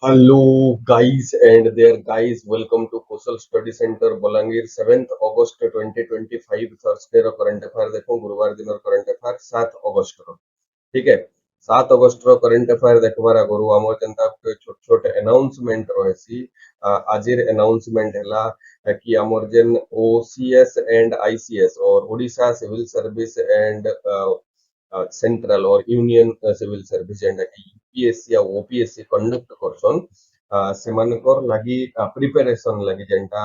Hello, guys, and there, guys. Welcome to Coastal Study Center, Bolangir, 7th August 2025, Thursday row current affair देखो गुरुवार दिन current affair 7 अगस्त रो ठीक है 7 अगस्त रो current affair देखबार आगु आम जेनता छोट छोट अनाउंसमेंट रही आजिर अनाउंसमेंट हैला कि आमर जेन ओसीएस एंड आईसीएस और Odisha civil service and central और यूनियन सिविल सर्विस जेंटा कि यूपीएससी या ओपीएससी कंडक्ट करसन सेमानकर लागि प्रिपरेशन लागि जेंटा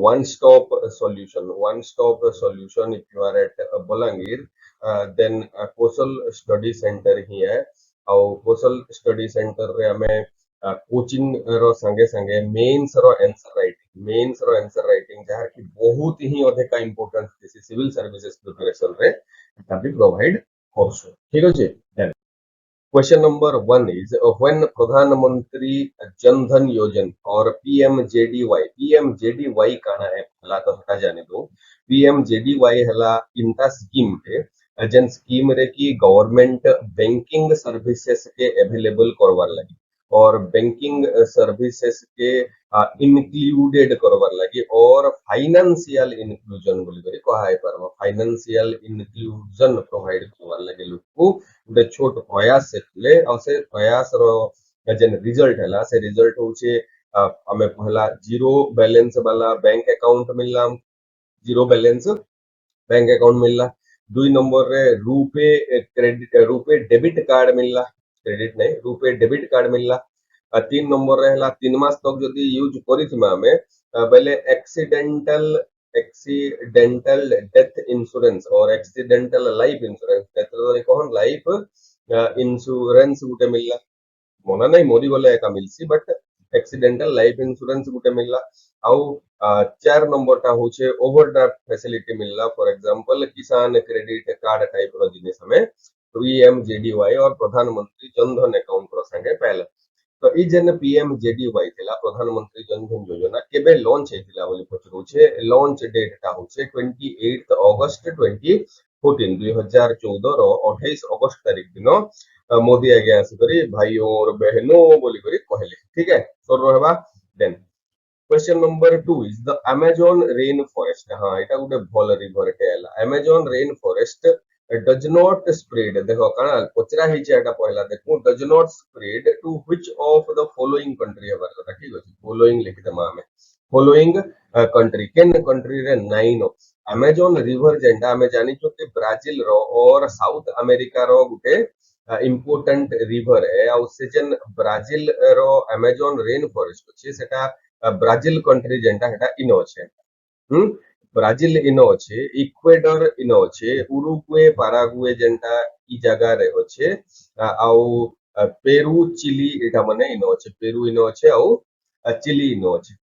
one stop solution if you are at Bolangir then Kosal study centre ही है और कोसल स्टडी सेंटर रे हमें कोचिंग रो संगे संगे मेंस रो आंसर राइटिंग जहां कि बहुत ही अधिक importance this civil services preparation रे ता भी प्रोवाइड करसु ठीक अछि क्वेश्चन नंबर 1 is when प्रधानमंत्री जन धन योजना और पीएमजेडीवाई काना है पहला तो हटा जाने दो पीएमजेडीवाई हला इंटा स्कीम पे जन स्कीम रे की गवर्नमेंट बैंकिंग सर्विसेज के अवेलेबल करवार लगी और बैंकिंग सर्विसेज के इनक्लूडेड करवार लगी और फाइनेंशियल इनक्लूजन बोली करी कहा है पर फाइनेंशियल इनक्लूजन प्रोवाइड करवार लगी लोग को गोटे छोट प्रयास से ଥିଲେ ଆଉ ସେ ପ୍ରୟାସର ଯେନ୍ रिजल्ट हैला से रिजल्ट होचे हमें पहला जीरो बैलेंस वाला बैंक अकाउंट मिलला जीरो बैलेंस बैंक अकाउंट मिलला दुई नंबर रे रूपे डेबिट कार्ड मिलला क्रेडिट नहीं रूपे डेबिट कार्ड मिलला तीन नंबर रे हला 3 मास तक जदी यूज करिथिमा हमें बेले एक्सीडेंटल डेथ इंश्योरेंस और एक्सीडेंटल लाइफ इंश्योरेंस तेतरे कोन लाइफ इंश्योरेंस गुटे मिलला मना नहीं मोरी गले एका मिलसी बट एक्सीडेंटल लाइफ इंश्योरेंस गुटे मिलला आउ 4 नंबर टा होचे ओवरड्राफ्ट फैसिलिटी मिलला फॉर एग्जांपल किसान क्रेडिट कार्ड टाइप रो जिनिस हमें पीएमजेडीवाई और प्रधानमंत्री जन धन अकाउंट रो संगे पाइला तो ई जेन पीएमजेडीवाई थिला प्रधानमंत्री जन धन योजना केबे लॉन्च हेतिला बोली पचरुछे लॉन्च डेट टा होचे 28 अगस्त 2014 2014 रो 28 अगस्त तारीख दिन मोदी आगे आसिकरी भाइयों और बहनों बोली करी कहले ठीक है सर रहबा then question number 2 is the Amazon rain forest हां एटा गुटे भल रिवर टेला Amazon rain forest does not spread देखो काना पचरा हिचे एटा पहला देखो does not spread to which of the following country हबर कथा ठीक अछि फॉलोइंग लिख देमा हमें फॉलोइंग कंट्री केन कंट्री रे नाइन अमेजन रिवर जेंटा हमें जानि छु कि ब्राजील रो और साउथ अमेरिका रो गुटे इम्पोर्टेंट रिवर है आ से जेन ब्राजील रो अमेजन रेन फॉरेस्ट अछि सेटा ब्राजील कंट्री जेंटा हेटा इनो छे ब्राजील इनो छे इक्वेडर इनो छे उरुग्वे पाराग्वे जेंटा ई जगह रे छे आउ पेरू चिली एटा माने इनो छे पेरू इनो छे आउ चिली इनो छे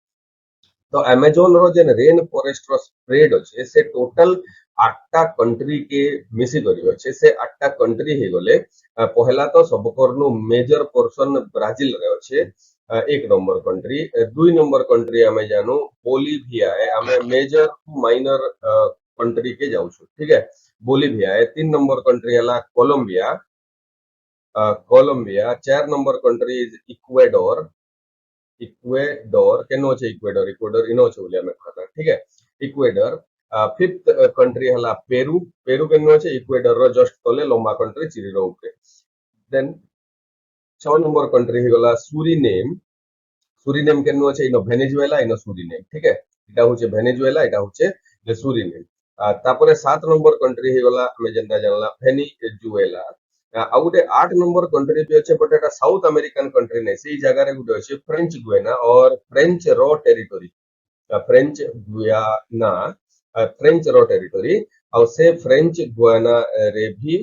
तो अमेजन रो जेन रेन फॉरेस्ट रो स्प्रेड अछि से टोटल 8टा कंट्री के मिसी करी अछि से 8टा कंट्री हे गले पहला तो सब करनु मेजर पोर्शन ब्राजील रे अछि एक नंबर कंट्री दुई नंबर कंट्री हमें जानू बोलिविया है हमें मेजर टू माइनर कंट्री के जाऊ छु ठीक है बोलिविया है 3 नंबर कंट्री हला Colombia Colombia 4 number country is Ecuador Ecuador केनो छे इक्वेडोर इक्वेडोर इनो छे बोली हमें पता ठीक है इक्वेडोर फिफ्थ कंट्री हला पेरू पेरू केनो छे इक्वेडोर रो जस्ट तले लंबा कंट्री चिली रो ऊपर then 6 number country हिगला Suriname Suriname केनो छे इनो वेनेजुएला इनो सुरीनेम ठीक है एटा होचे वेनेजुएला एटा होचे जे सुरीनेम तापरे 7 नंबर कंट्री हिगला हमें जेंटा जानला वेनेजुएला आ गुटे 8 नंबर कंट्री पे अच्छे but Etah south American country नै सेई जगह रे गुटे अछि फ्रेंच गुयाना और फ्रेंच रो टेरिटरी फ्रेंच गुयाना फ्रेंच रो टेरिटरी और से फ्रेंच गुयाना रे भी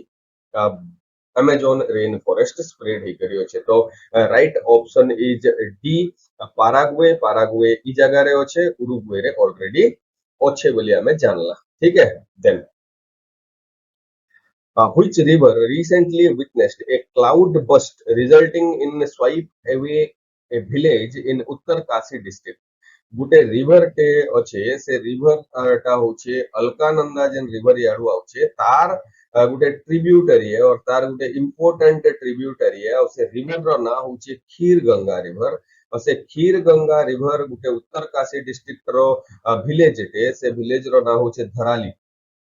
अमेजन रेन फॉरेस्ट स्प्रेड ही करियो छे तो right option is D Paraguay Paraguay ई जगह रे अछि उरुग्वे रे ऑलरेडी अछि बोली हमें जानला ठीक है then which river recently witnessed a cloud burst resulting in swipe away a village in Uttarkasi district Gute river टे अच्छे से रिवर टा होचे अलकानंदा जेन रिवर याडू आउचे तार गुटे ट्रिब्यूटरी है और तार गुटे इंपोर्टेंट ट्रिब्यूटरी है और से रिवर रो ना होचे खीर गंगा रिवर और से खीर गंगा रिवर गुटे उत्तरकाशी डिस्ट्रिक्ट रो विलेज टे से विलेज रो ना होचे धराली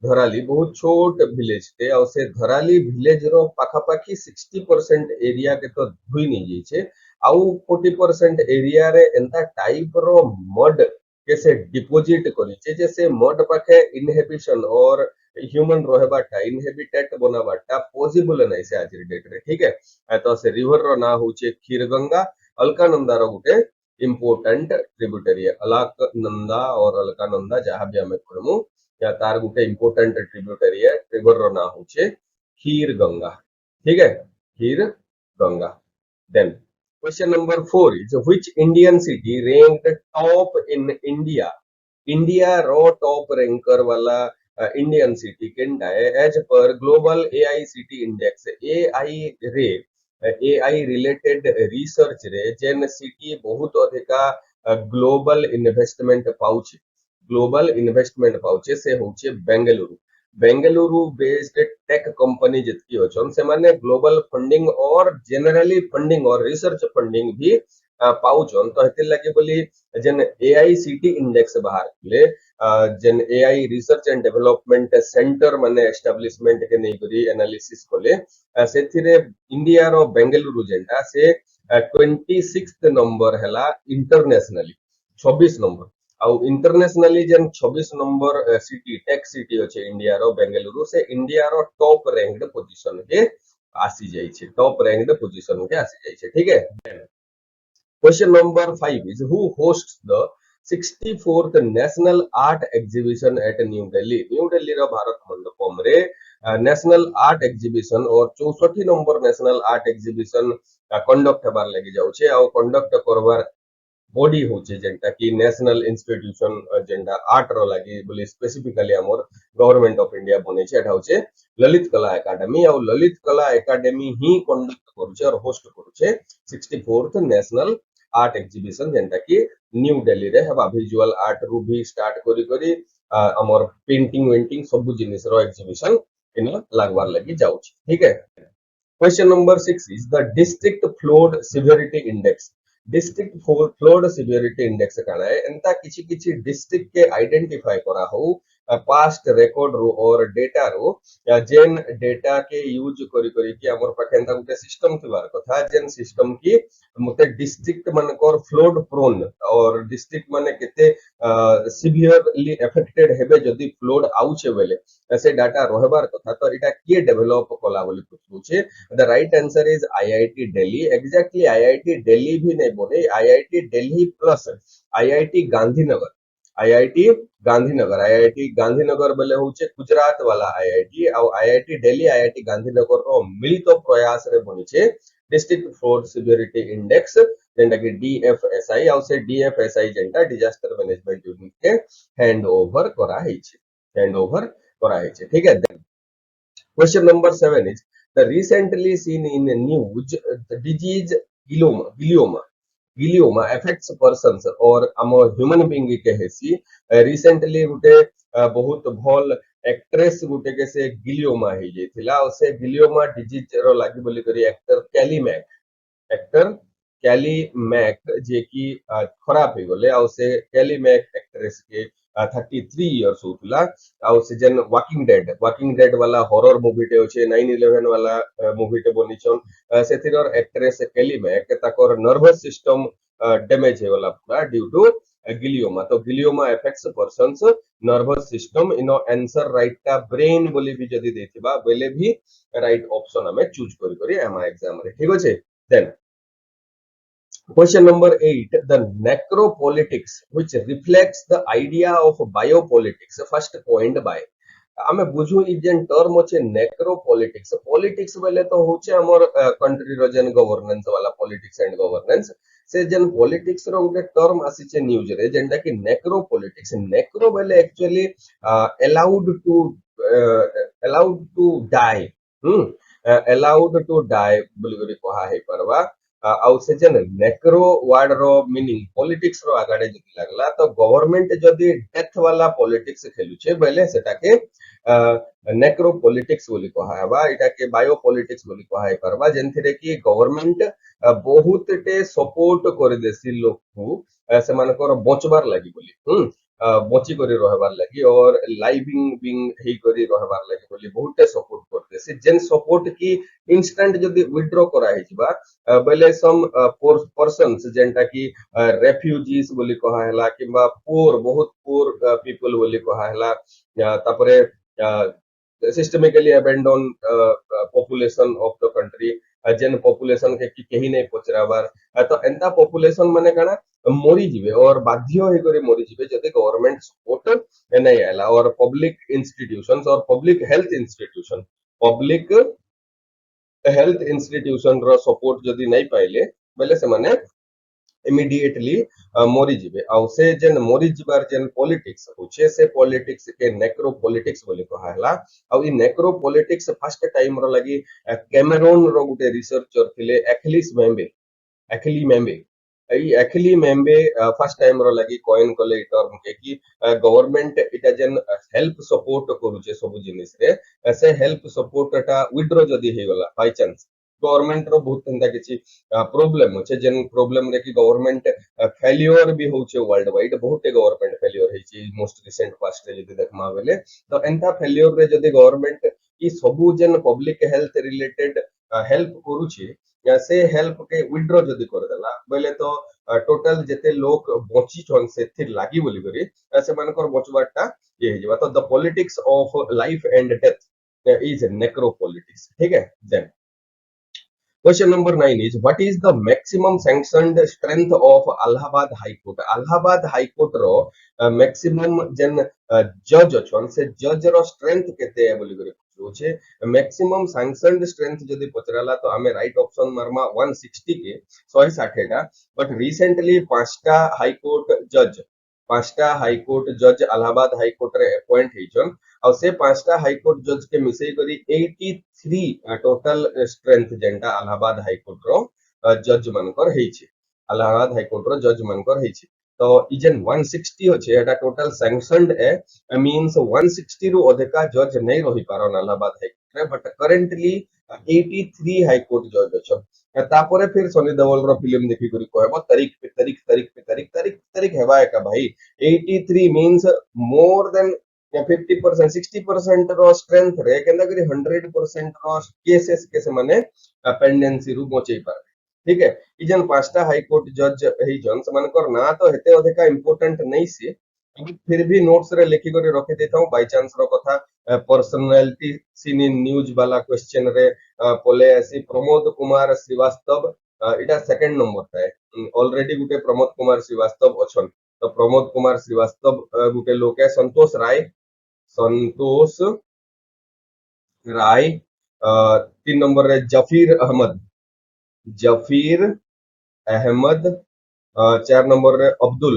धराली बहुत छोट विलेज टे और से धराली विलेज रो पाखापाखी 60% एरिया के तो धुई नहीं जाई छे आउ 40% एरिया रे एंता टाइप रो मड के से डिपोजिट करी छे जैसे मड पाखे इनहेबिशन और ह्यूमन रहबाटा इनहेबिटेट बनाबाटा पॉसिबल नहीं से आज डेट रे ठीक है तो से रिवर रो ना होचे खीरगंगा अलकानंदा रो गुटे इंपोर्टेंट ट्रिब्यूटरी है अलकनंदा और अलकानंदा जहां भी हमें कहमु या तार गुटे इंपोर्टेंट ट्रिब्यूटरी है रिवर रो ना होचे खीर गंगा ठीक है Khir Ganga then question number 4 is which Indian city ranked top in India रो टॉप रैंकर वाला इंडियन सिटी केंडा है एज पर ग्लोबल एआईसीटी इंडेक्स एआई रे एआई रिलेटेड रिसर्च रे जेन सिटी बहुत अधिका ग्लोबल इन्वेस्टमेंट पाउची ग्लोबल इन्वेस्टमेंट पाउचे से होचे Bengaluru Bengaluru based tech company जितकी होचन से माने ग्लोबल फंडिंग और जनरली फंडिंग और रिसर्च फंडिंग भी पाउचन तो हेतिर लगे बोली जेन एआईसीटी इंडेक्स बाहर ले जेन AI research and development centre माने एस्टैब्लिशमेंट के नहीं करी एनालिसिस कोले सेथिरे इंडिया रो बेंगलुरु जेंटा से 26th नंबर हैला इंटरनेशनली 26 नंबर आउ इंटरनेशनली जेन 26 नंबर सिटी टेक सिटी अछि इंडिया रो बेंगलुरु से इंडिया रो टॉप रैंक्ड पोजीशन के आसी जाई छे टॉप रैंक्ड पोजीशन के आसी जाई छे ठीक है question number 5 is who hosts the 64th national art exhibition at New Delhi रो भारत मंडपम रे नेशनल आर्ट एग्जीबिशन और 64 नंबर नेशनल आर्ट एग्जीबिशन कंडक्ट हेबार लागि जाउ छे आ कंडक्ट करबार बॉडी होचे जेंटा कि नेशनल इंस्टीट्यूशन जेंटा आर्ट रो लागि बोली स्पेसिफिकली हमर गवर्नमेंट ऑफ इंडिया बने छे एटा होचे ललित कला एकेडमी और ललित कला एकेडमी ही कंडक्ट करू और होस्ट करू 64th नेशनल आर्ट एग्जीबिशन जेंटा कि न्यू दिल्ली रे हेबा विजुअल आर्ट रू भी स्टार्ट करी करी हमर पेंटिंग वेंटिंग सब जिनिस रो एग्जीबिशन इन लागबार लागि जाउ ठीक है question number 6 is the district flood severity index district flowed severity index काना है एंता किछि किछि डिस्ट्रिक्ट के आइडेंटिफाई करा हो पास्ट रिकॉर्ड रो और डेटा रो या जेन डेटा के यूज करी करी कि हमर पाखे एंता गुटे सिस्टम थिबार कथा जेन सिस्टम की मते डिस्ट्रिक्ट मानकर फ्लोड प्रोन और डिस्ट्रिक्ट माने केते सिवियरली अफेक्टेड हेबे जदी फ्लोड आउचे बेले ऐसे डाटा रहबार कथा तो एटा के डेवलप कला बोली पूछे the right answer is IIT Delhi exactly IIT Delhi भी नहीं बोले IIT Delhi plus IIT Gandhinagar IIT Gandhinagar बोले होचे गुजरात वाला आईआईटी और आईआईटी दिल्ली आईआईटी गांधीनगर रो मिलित प्रयास रे बनी छे डिस्ट्रिक्ट फ्लोड सिवियरिटी इंडेक्स जेंटा कि डीएफएसआई और से डीएफएसआई जेंटा डिजास्टर मैनेजमेंट यूनिट के हैंडओवर करा है ठीक है question number 7 is the recently seen in news the disease glioma affects persons और हम ह्यूमन बीइंग के हेसी रिसेंटली गुटे बहुत भल एक्ट्रेस गुटे के से गिलियोमा हे जेथिला और से गिलियोमा डिजीज रो लागि बोली करी एक्टर कैली मैक जे की खराब हो गले और से कैली मैक एक्ट्रेस के 33 इयर्स होतला और से जेन वॉकिंग डेड वाला हॉरर मूवी टे होचे 9/11 वाला मूवी टे बनिछन सेथिर और एक्ट्रेस कैली मैक ताकर नर्वस सिस्टम डैमेज हे वाला पूरा ड्यू टू गिलियोमा तो गिलियोमा अफेक्ट्स पर्सन्स नर्वस सिस्टम इनो आंसर राइट का ब्रेन बोली भी जदी देथिबा बेले भी राइट ऑप्शन हमें चूज करी करी एमा एग्जाम रे ठीक होचे then Question number 8, the necropolitics, which reflects the idea of biopolitics, first coined by. हमें बुझू इ जेन टर्म होचे नेक्रोपॉलिटिक्स पॉलिटिक्स बेले तो होचे हमर कंट्री रो जेन गवर्नेंस वाला पॉलिटिक्स एंड गवर्नेंस से जेन पॉलिटिक्स रो गुटे टर्म आसी छे न्यूज रे जेंटा कि नेक्रोपॉलिटिक्स नेक्रो बेले actually allowed to die allowed to die बोली कहा है परवा आउ से जेन नेक्रो वर्ड रो मीनिंग पॉलिटिक्स रो आगाडे जति लागला तो गवर्नमेंट जदि डेथ वाला पॉलिटिक्स खेलुचे बेले सेटा के नेक्रो पॉलिटिक्स बोली कहा हेबा इटा के बायो पॉलिटिक्स बोली कहा हे परबा जेनथिरे कि गवर्नमेंट बहुत टे सपोर्ट कर देसी लोग को से मानकर बचबार लागि बोली बची करी रहबार लागि और लाइविंग बिंग हे करी रहबार लागि बोली बहुत सपोर्ट करते से जेन सपोर्ट की इंस्टेंट जदि विथड्रॉ करा हे जिबा बेले सम पर्सन्स जेंटा की रेफ्यूजीज बोली कहा हैला किबा पुअर बहुत पुअर पीपल बोली कहा हैला तापरे systemically abandon population of the country जेन पॉपुलेशन के कि केही नहीं पचराबार तो एंता पॉपुलेशन माने काना मरी जिवे और बाध्य होई करे मरी जिवे जदि गवर्नमेंट सपोर्ट नहीं आला और पब्लिक इंस्टीट्यूशंस और पब्लिक हेल्थ इंस्टीट्यूशन रो सपोर्ट जदि नहीं पाइले बेले से माने इमीडिएटली मरी जिवे आउ से जेन मरी जिबार जेन पॉलिटिक्स होचे से पॉलिटिक्स के नेक्रो पॉलिटिक्स बोली कहाला आउ इ नेक्रो पॉलिटिक्स फर्स्ट टाइम रो लगी कैमेरोन रो गुटे रिसर्चर थिले एखली मेम्बे एक्चुअली मेम्बे फर्स्ट टाइम रो लगी कॉइन कले टर्म के कि गवर्नमेंट इटा जेन हेल्प सपोर्ट करूचे सब जिनिस रे से हेल्प सपोर्ट टा विथड्रॉ जदी हे गला बाय चांस गवर्नमेंट रो बहुत एंता किछि प्रॉब्लम होचे जेन प्रॉब्लम रे कि गवर्नमेंट फेल्योर भी होचे वर्ल्ड वाइड बहुत गवर्नमेंट फेल्योर हेछि मोस्ट रिसेंट पास्ट रे जदी देखमा बेले तो एंता फेल्योर रे जदी गवर्नमेंट ई सबु जेन पब्लिक हेल्थ रिलेटेड हेल्प करूची से हेल्प के विथड्रॉ जदी कर देला बोले तो टोटल जेते लोग बची छन सेथिर लागी बोली करी से मानकर बचबाटा ये हेजिबा तो the politics of life and death is नेक्रो politics ठीक है then Question number 9 is what is the maximum sanctioned strength of Allahabad High Court? Allahabad High Court row maximum जन जज अछन से जज रो स्ट्रेंथ केते है बोली करे पूछे मैक्सिमम सैंक्शनड स्ट्रेंथ जदी पचराला तो हमें राइट ऑप्शन मारमा 160 के 160 टा बट रिसेंटली पांचटा हाई कोर्ट जज अलाहाबाद हाई कोर्ट रे अपॉइंट हेचन और से पांचटा हाई कोर्ट जज के मिसई करी 83 टोटल स्ट्रेंथ जेंटा अलाहाबाद हाई कोर्ट रो जज मनकर हेछि अलाहाबाद हाई कोर्ट रो जज मनकर हेछि तो इजन 160 होचे एटा टोटल सैंक्शनड है मींस 160 रु अधिका जज नहीं रही पारन अलाहाबाद हाई कोर्ट रे बट करेंटली 83 हाई कोर्ट जज अछन तापरे फिर सनी देओल रो फिल्म देखि करी कहबो तारीख पे तारीख हेबा का भाई 83 मींस मोर देन 50% 60% रो स्ट्रेंथ रे केंदा करी 100% रो केसेस के माने पेंडेंसी रु पहुंचै पार ठीक है इजन पांचटा हाई कोर्ट जज हे जन मानकर ना तो हेते अधिका इंपोर्टेंट नहीं से फिर भी नोट्स रे लिखि करी रखि देता हूं बाय चांस रो कथा पर्सनालिटी सीन इन न्यूज वाला क्वेश्चन रे पोले ऐसी प्रमोद कुमार श्रीवास्तव इटा सेकंड नंबर है ऑलरेडी गुटे प्रमोद कुमार श्रीवास्तव अछन तो प्रमोद कुमार श्रीवास्तव गुटे लोक है संतोष राय 3 नंबर रे जफीर अहमद 4 नंबर रे अब्दुल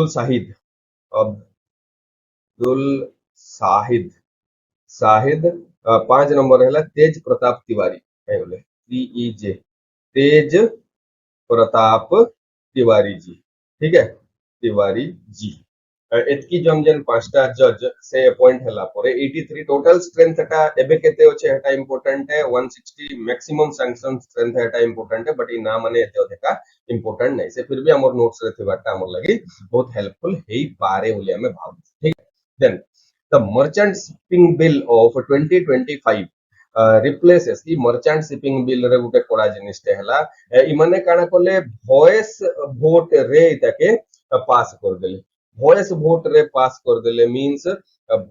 साहिद 5 नंबर है तेज प्रताप तिवारी है बोले TEJ तेज प्रताप तिवारी जी ठीक है तिवारी जी एतकी जन जन पांचटा जज से अपॉइंट हला परे 83 टोटल स्ट्रेंथ टा एबे केते होचे हटा इंपोर्टेंट है 160 मैक्सिमम सैंक्शन स्ट्रेंथ है हटा इंपोर्टेंट है बट ई ना माने एते अधिका इंपोर्टेंट नहीं से फिर भी हमर नोट्स रे थिबाटा हमर लगी बहुत हेल्पफुल हेई पारे बोली हमें भाव ठीक then the merchant shipping bill of 2025 replaces ई मर्चेंट शिपिंग बिल रे गुटे कोडा जिनिसटे हला ई माने काना कोले वॉइस वोट रे इताके पास कर देले वॉइस वोट रे पास कर देले मींस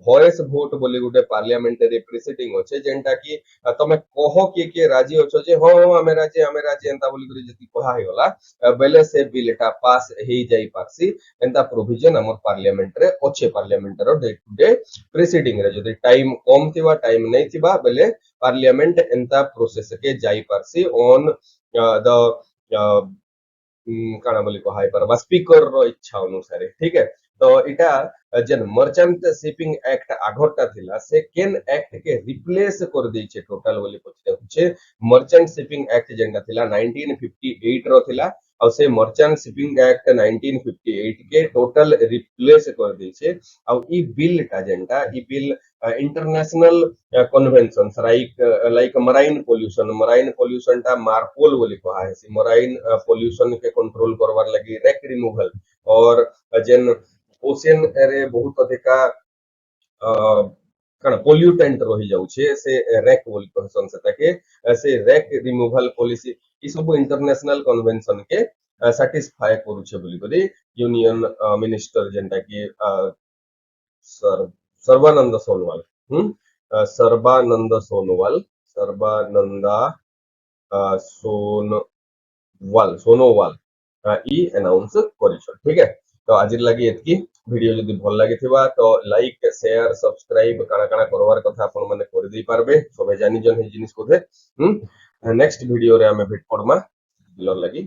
वॉइस वोट बोली गुटे पार्लियामेंटरी प्रीसीडिंग होचे जेंटा की तमे कहो के राजी होचो जे हो हमें राजी एंता बोली करी जति कहा हे होला बेले से बिलटा पास हे जाई पासी एंता प्रोविजन हमर पार्लियामेंट रे ओचे पार्लियामेंट रो डे टू डे प्रीसीडिंग रे जति टाइम कम थिबा टाइम नहीं थिबा बेले पार्लियामेंट एंता प्रोसेस के जाई पासी ऑन द काना बोली कहाई परबा स्पीकर रो इच्छा अनुसार ठीक है तो इटा जेन मर्चेंट शिपिंग एक्ट आगरटा थिला से केन एक्ट के रिप्लेस कर दै छे टोटल बोली पछते होचे मर्चेंट शिपिंग एक्ट जेंटा थिला 1958 रो थिला और से मर्चेंट शिपिंग एक्ट 1958 के टोटल रिप्लेस कर दै छे और ई बिल टा जेंटा ई bill international convention like marine pollution टा मार्पोल बोली कहा है मराइन पोल्यूशन के कंट्रोल करवार लगी रेक रिमूवल और जेन ओशियन रे बहुत अधिका कण पोल्यूटेंट रही जाउछे से रेक बोली कहसन से ताके से रेक रिमूवल पॉलिसी ई सब इंटरनेशनल कन्वेंशन के सैटिस्फाई करूछे बोली करी यूनियन मिनिस्टर जेंटा की सर सर्बानंद सोनोवाल सर्बानंद सोनोवाल सर्बानंदा सोनोवाल ई अनाउंस करिछ ठीक है तो आज लगी एतकी वीडियो जदि भल लागि थिबा तो लाइक शेयर सब्सक्राइब काना काना करवार कथा अपन माने कर दै पारबे सबे जानि जन हे जिनिस कोथे नेक्स्ट वीडियो रे हमें भेट पड़मा लगी